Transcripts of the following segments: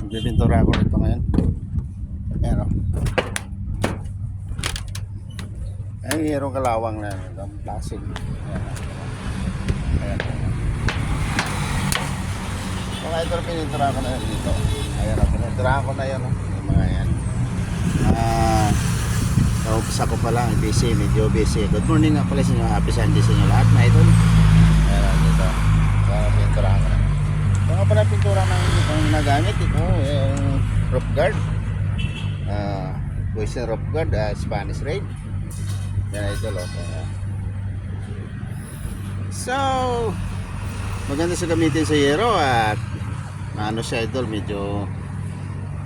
Bibintura ko rito ngayon. Ayan o. Ayan, mayroong kalawang na ang plastic. Ayan. Ayan. Mga ito, pinintura ko na yun dito. Ayan o, pinintura ko na yun o. Yung mga yan. Kaumpisa ko pa lang, busy, medyo busy. Good morning nga pala sa inyo. Happy Sunday sa inyo lahat na ito. Ayan o, dito. Ayan, pinintura ko na. Ito nga pala pintura ng nagamit. Ito, yung roof guard. Poison roof guard, Spanish raid. Yan ito lo. So, maganda sa gamitin sa yero at ano siya idol, medyo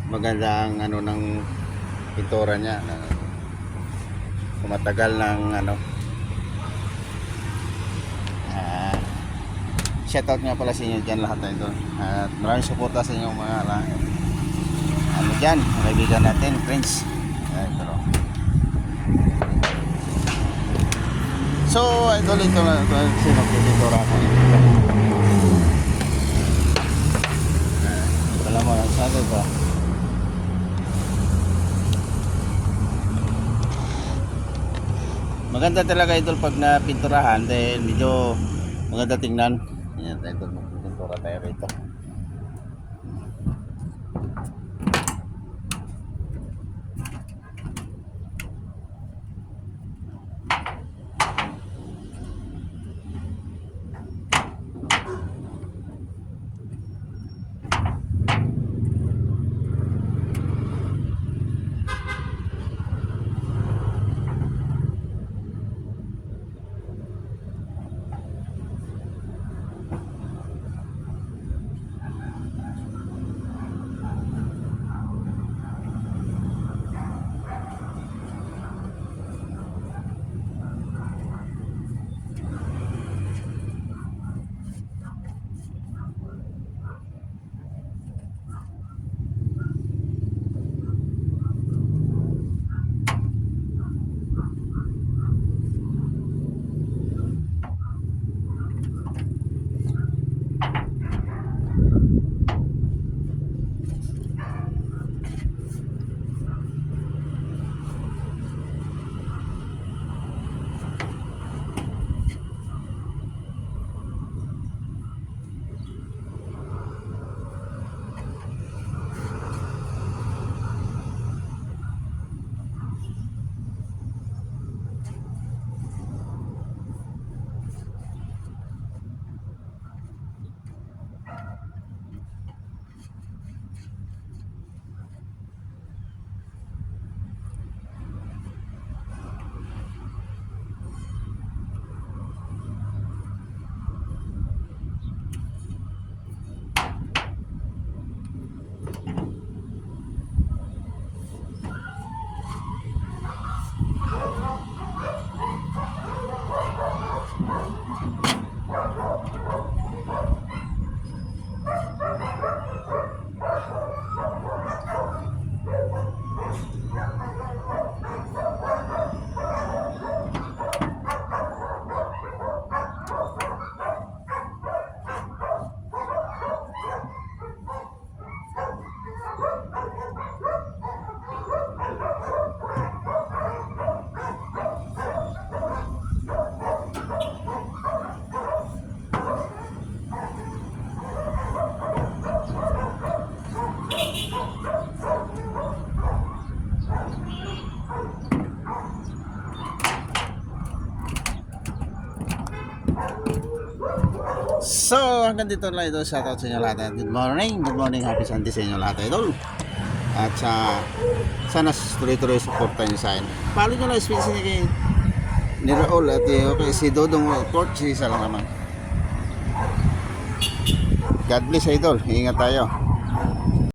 maganda ang ano ng pintura niya. Kumatagal ng ano. Shoutout nga pala sa inyo dyan lahat na ito. At maraming suporta sa inyong mga ano dyan, kaibigan natin, friends. Ito. So, idol, ito na ito. Sinapintura ko. Wala mo lang sa ito ba? Maganda talaga idol pag napinturahan dahil medyo maganda tingnan. Ayan, idol, magpintura tayo rito. So, hanggang dito lang ito. Shoutout sa inyo lahat. Good morning, happy Sunday sa inyo lahat idol. At sana tuloy-tuloy suporta nyo sa akin. Follow nyo lang space niya kay ni Raul at okay, si Dodong Court, si isa lang naman. God bless idol, ingat tayo.